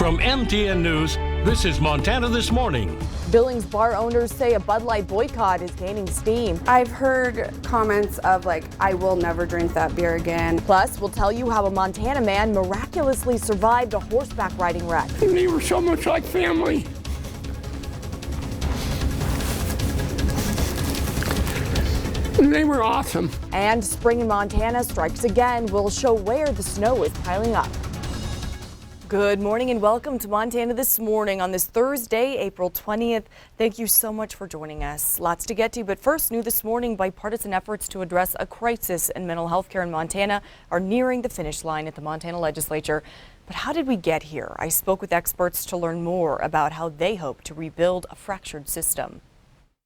From MTN News, this is Montana This Morning. Billings bar owners say a Bud Light boycott is gaining steam. I've heard comments of like, I will never drink that beer again. Plus, we'll tell you how a Montana man miraculously survived a horseback riding wreck. They were so much like family. They were awesome. And spring in Montana strikes again. We'll show where the snow is piling up. Good morning and welcome to Montana This Morning on this Thursday, April 20th. Thank you so much for joining us. Lots to get to, but first, new this morning, bipartisan efforts to address a crisis in mental health care in Montana are nearing the finish line at the Montana legislature. But how did we get here? I spoke with experts to learn more about how they hope to rebuild a fractured system.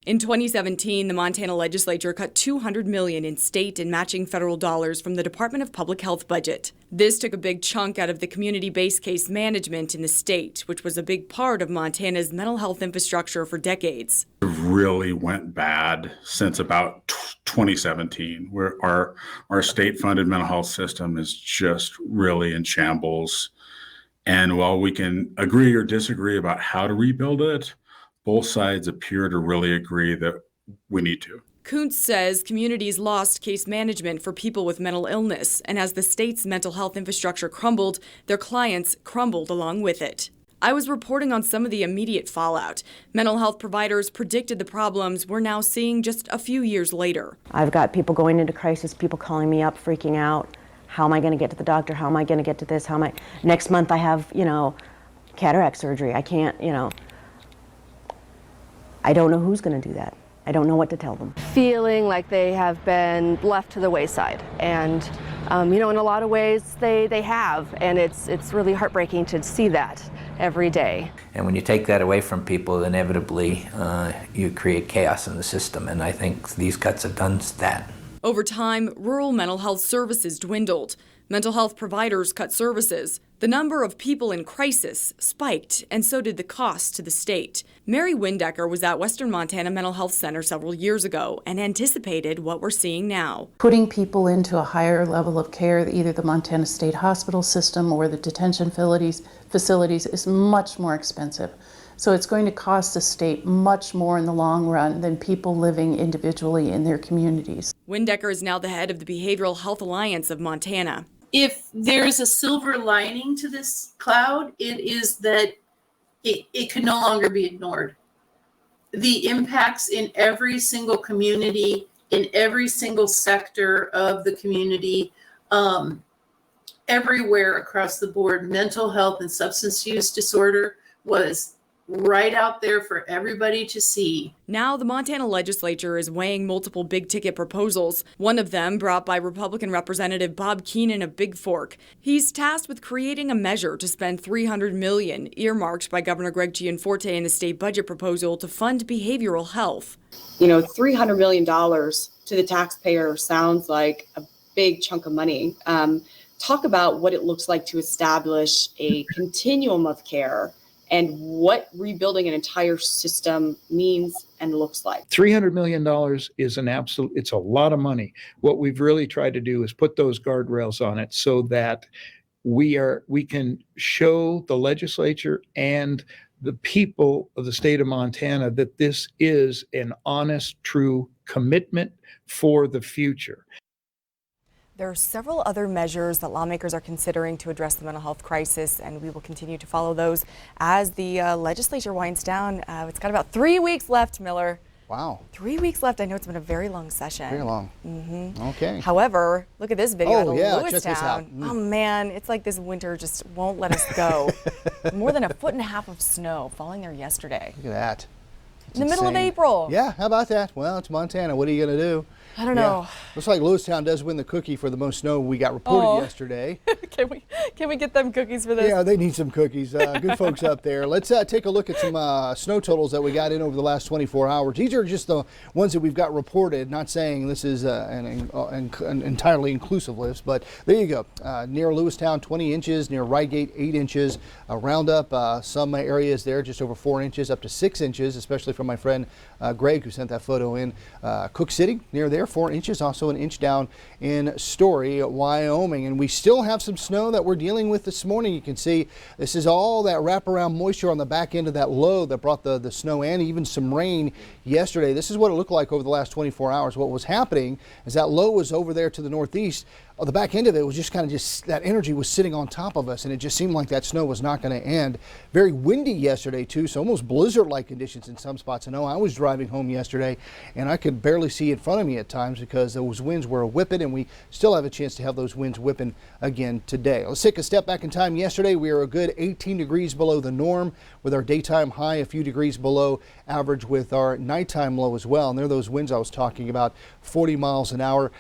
In 2017, the Montana legislature cut $200 million in state and matching federal dollars from the Department of Public Health budget. This took a big chunk out of the community-based case management in the state, which was a big part of Montana's mental health infrastructure for decades. It really went bad since about 2017, where our state-funded mental health system is just really in shambles. And while we can agree or disagree about how to rebuild it, both sides appear to really agree that we need to. Kuntz says communities lost case management for people with mental illness, and as the state's mental health infrastructure crumbled, their clients crumbled along with it. I was reporting on some of the immediate fallout. Mental health providers predicted the problems we're now seeing just a few years later. I've got people going into crisis, people calling me up, freaking out. How am I going to get to the doctor? How am I going to get to this? Next month I have, cataract surgery. I can't, I don't know who's going to do that. I don't know what to tell them. Feeling like they have been left to the wayside. And, in a lot of ways they have. And it's really heartbreaking to see that every day. And when you take that away from people, inevitably you create chaos in the system. And I think these cuts have done that. Over time, rural mental health services dwindled. Mental health providers cut services. The number of people in crisis spiked, and so did the cost to the state. Mary Windecker was at Western Montana Mental Health Center several years ago and anticipated what we're seeing now. Putting people into a higher level of care, either the Montana State Hospital system or the detention facilities is much more expensive. So it's going to cost the state much more in the long run than people living individually in their communities. Windecker is now the head of the Behavioral Health Alliance of Montana. If there is a silver lining to this cloud, it is that it can no longer be ignored. The impacts in every single community, in every single sector of the community, everywhere across the board, mental health and substance use disorder was right out there for everybody to see. Now the Montana legislature is weighing multiple big-ticket proposals, one of them brought by Republican Representative Bob Keenan of Big Fork. He's tasked with creating a measure to spend $300 million, earmarked by Governor Greg Gianforte in the state budget proposal to fund behavioral health. $300 million to the taxpayer sounds like a big chunk of money. Talk about what it looks like to establish a continuum of care and what rebuilding an entire system means and looks like. $300 million is it's a lot of money. What we've really tried to do is put those guardrails on it so that we can show the legislature and the people of the state of Montana that this is an honest, true commitment for the future. There are several other measures that lawmakers are considering to address the mental health crisis, and we will continue to follow those as the legislature winds down. It's got about 3 weeks left, Miller. Wow. 3 weeks left. I know it's been a very long session. Very long. Mm-hmm. Okay. However, look at this video out of check this out. Lewistown. Oh man, it's like this winter just won't let us go. More than 1.5 feet of snow falling there yesterday. Look at that. In the middle of April. Yeah, how about that? Well, it's Montana. What are you going to do? I don't know. Looks like Lewistown does win the cookie for the most snow we got reported yesterday. Can we get them cookies for this? Yeah, they need some cookies. Good folks up there. Let's take a look at some snow totals that we got in over the last 24 hours. These are just the ones that we've got reported, not saying this is an entirely inclusive list, but there you go. Near Lewistown, 20 inches. Near Rygate, 8 inches. Roundup, some areas there just over 4 inches, up to 6 inches, especially from my friend Greg, who sent that photo in. Cook City, near there, there, 4 inches, also an inch down in Story, Wyoming. And we still have some snow that we're dealing with this morning. You can see this is all that wraparound moisture on the back end of that low that brought the snow and even some rain yesterday. This is what it looked like over the last 24 hours. What was happening is that low was over there to the northeast. The back end of it was just kind of that energy was sitting on top of us, and it just seemed like that snow was not going to end. Very windy yesterday too, so almost blizzard-like conditions in some spots. I know I was driving home yesterday and I could barely see in front of me at times because those winds were whipping, and we still have a chance to have those winds whipping again today. Let's take a step back in time. Yesterday we were a good 18 degrees below the norm with our daytime high a few degrees below average with our nighttime low as well, and there are those winds I was talking about, 40 miles an hour.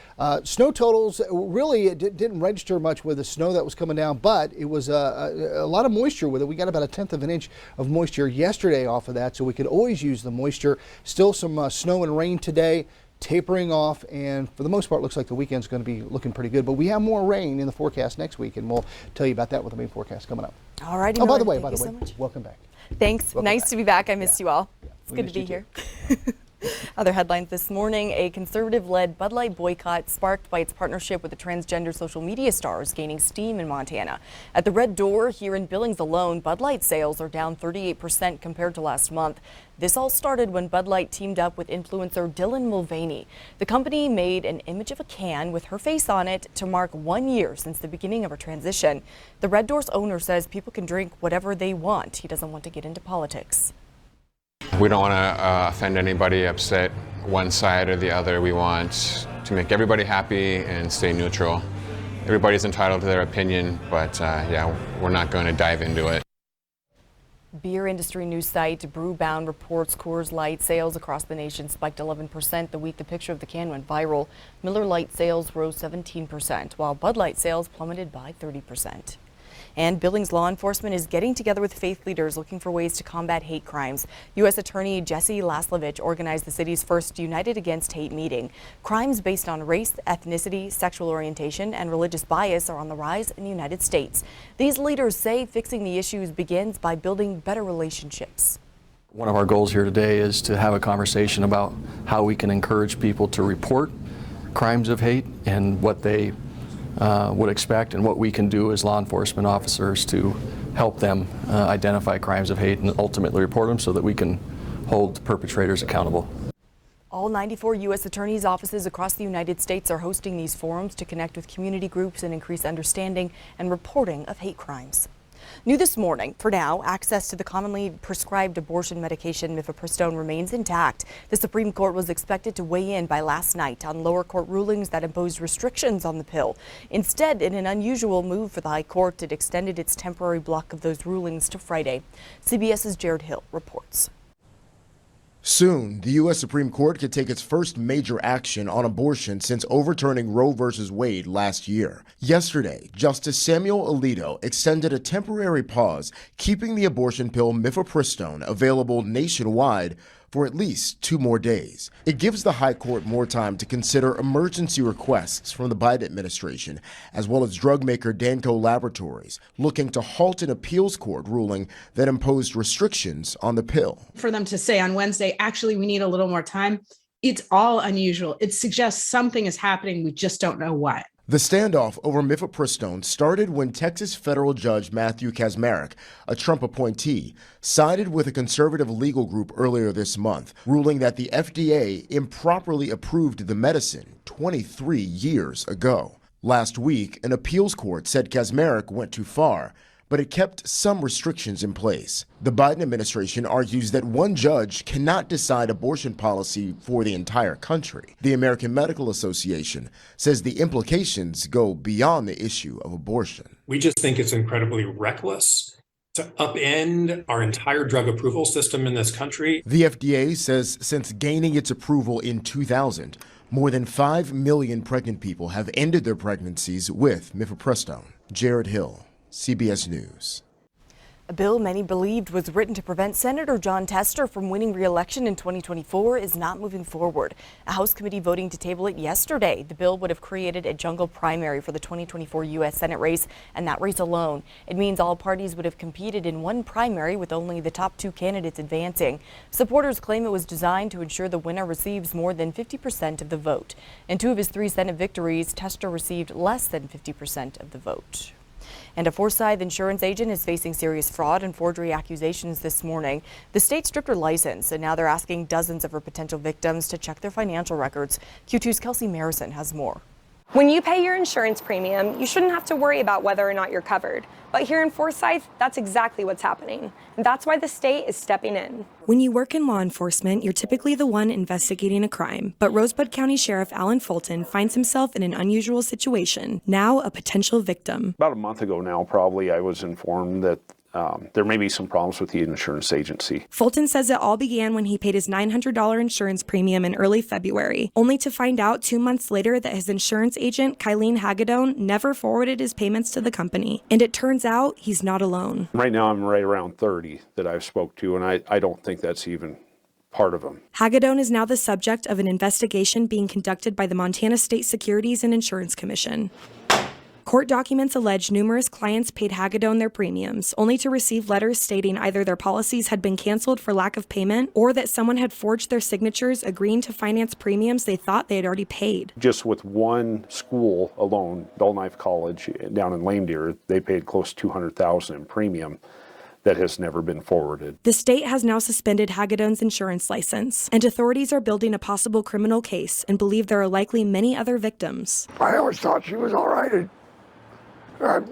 Snow totals really it didn't register much with the snow that was coming down, but it was a lot of moisture with it. We got about 1/10 of an inch of moisture yesterday off of that, so we could always use the moisture. Still some snow and rain today, tapering off, and for the most part looks like the weekend's going to be looking pretty good, but we have more rain in the forecast next week, and we'll tell you about that with the main forecast coming up. All righty. Oh, by the way, so welcome back. Thanks. Welcome nice back. to be back. I missed you all. Yeah, It's good to be here. Other headlines this morning, a conservative-led Bud Light boycott sparked by its partnership with the transgender social media stars gaining steam in Montana. At the Red Door here in Billings alone, Bud Light sales are down 38% compared to last month. This all started when Bud Light teamed up with influencer Dylan Mulvaney. The company made an image of a can with her face on it to mark 1 year since the beginning of her transition. The Red Door's owner says people can drink whatever they want. He doesn't want to get into politics. We don't want to offend anybody, upset one side or the other. We want to make everybody happy and stay neutral. Everybody's entitled to their opinion, but yeah, we're not going to dive into it. Beer industry news site Brewbound reports Coors Light sales across the nation spiked 11% the week the picture of the can went viral. Miller Lite sales rose 17%, while Bud Light sales plummeted by 30%. And Billings law enforcement is getting together with faith leaders looking for ways to combat hate crimes. U.S. Attorney Jesse Laslovich organized the city's first United Against Hate meeting. Crimes based on race, ethnicity, sexual orientation, and religious bias are on the rise in the United States. These leaders say fixing the issues begins by building better relationships. One of our goals here today is to have a conversation about how we can encourage people to report crimes of hate and what they would expect and what we can do as law enforcement officers to help them identify crimes of hate and ultimately report them so that we can hold perpetrators accountable. All 94 U.S. attorneys' offices across the United States are hosting these forums to connect with community groups and increase understanding and reporting of hate crimes. New this morning, for now, access to the commonly prescribed abortion medication mifepristone remains intact. The Supreme Court was expected to weigh in by last night on lower court rulings that imposed restrictions on the pill. Instead, in an unusual move for the High Court, it extended its temporary block of those rulings to Friday. CBS's Jared Hill reports. Soon, the U.S. Supreme Court could take its first major action on abortion since overturning Roe v. Wade last year. Yesterday, Justice Samuel Alito extended a temporary pause, keeping the abortion pill mifepristone available nationwide for at least 2 more days. It gives the High Court more time to consider emergency requests from the Biden administration, as well as drug maker Danco Laboratories, looking to halt an appeals court ruling that imposed restrictions on the pill. For them to say on Wednesday, actually, we need a little more time, it's all unusual. It suggests something is happening, we just don't know what. The standoff over mifepristone started when Texas federal judge Matthew Kacsmaryk, a Trump appointee, sided with a conservative legal group earlier this month, ruling that the FDA improperly approved the medicine 23 years ago. Last week, an appeals court said Kacsmaryk went too far, but it kept some restrictions in place. The Biden administration argues that one judge cannot decide abortion policy for the entire country. The American Medical Association says the implications go beyond the issue of abortion. We just think it's incredibly reckless to upend our entire drug approval system in this country. The FDA says since gaining its approval in 2000, more than 5 million pregnant people have ended their pregnancies with mifepristone. Jared Hill, CBS News. A bill many believed was written to prevent Senator John Tester from winning re-election in 2024 is not moving forward. A House committee voting to table it yesterday. The bill would have created a jungle primary for the 2024 U.S. Senate race, and that race alone. It means all parties would have competed in one primary with only the top 2 candidates advancing. Supporters claim it was designed to ensure the winner receives more than 50% of the vote. In 2 of his 3 Senate victories, Tester received less than 50% of the vote. And a Forsyth insurance agent is facing serious fraud and forgery accusations this morning. The state stripped her license, and now they're asking dozens of her potential victims to check their financial records. Q2's Kelsey Marison has more. When you pay your insurance premium, you shouldn't have to worry about whether or not you're covered. But here in Forsyth, that's exactly what's happening. And that's why the state is stepping in. When you work in law enforcement, you're typically the one investigating a crime. But Rosebud County Sheriff Alan Fulton finds himself in an unusual situation, now a potential victim. About a month ago now, probably, I was informed that there may be some problems with the insurance agency. Fulton says it all began when he paid his $900 insurance premium in early February, only to find out 2 months later that his insurance agent, Kylene Hagedorn, never forwarded his payments to the company. And it turns out he's not alone. Right now, I'm right around 30 that I've spoke to, and I don't think that's even part of them. Hagedorn is now the subject of an investigation being conducted by the Montana State Securities and Insurance Commission. Court documents allege numerous clients paid Hagedorn their premiums, only to receive letters stating either their policies had been canceled for lack of payment or that someone had forged their signatures agreeing to finance premiums they thought they had already paid. Just with one school alone, Dull Knife College down in Lame Deer, they paid close to $200,000 in premium that has never been forwarded. The state has now suspended Hagedorn's insurance license, and authorities are building a possible criminal case and believe there are likely many other victims. I always thought she was all right.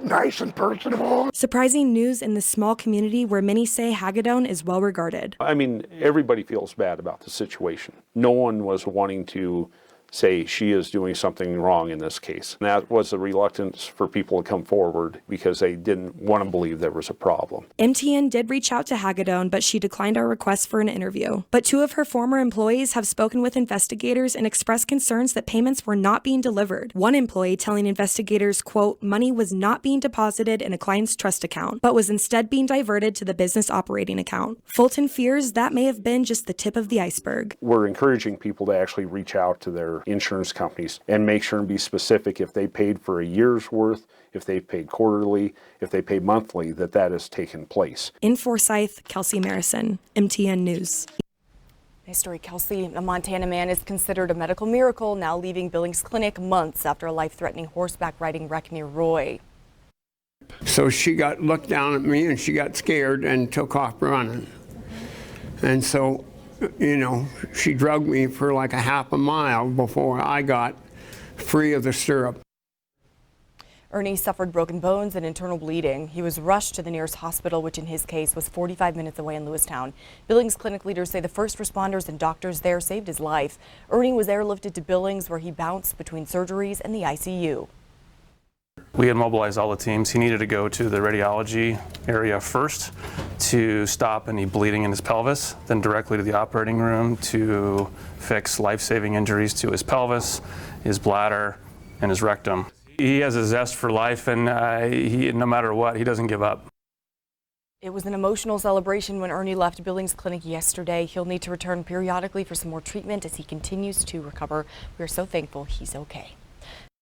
Nice and personable. Surprising news in this small community where many say Hagedorn is well regarded. I mean, everybody feels bad about the situation. No one was wanting to say she is doing something wrong in this case. And that was the reluctance for people to come forward because they didn't want to believe there was a problem. MTN did reach out to Hagedorn, but she declined our request for an interview. But 2 of her former employees have spoken with investigators and expressed concerns that payments were not being delivered. One employee telling investigators, quote, money was not being deposited in a client's trust account, but was instead being diverted to the business operating account. Fulton fears that may have been just the tip of the iceberg. We're encouraging people to actually reach out to their insurance companies and make sure and be specific if they paid for a year's worth, if they paid quarterly, if they paid monthly, that has taken place. In Forsyth, Kelsey Marison, MTN News. Nice story, Kelsey. A Montana man is considered a medical miracle, now leaving Billings Clinic months after a life-threatening horseback riding wreck near Roy. So she looked down at me and she got scared and took off running. And so, you know, she dragged me for like a half a mile before I got free of the stirrup. Ernie suffered broken bones and internal bleeding. He was rushed to the nearest hospital, which in his case was 45 minutes away in Lewistown. Billings Clinic leaders say the first responders and doctors there saved his life. Ernie was airlifted to Billings, where he bounced between surgeries and the ICU. We had mobilized all the teams. He needed to go to the radiology area first to stop any bleeding in his pelvis, then directly to the operating room to fix life-saving injuries to his pelvis, his bladder, and his rectum. He has a zest for life, and no matter what, he doesn't give up. It was an emotional celebration when Ernie left Billings Clinic yesterday. He'll need to return periodically for some more treatment as he continues to recover. We are so thankful he's okay.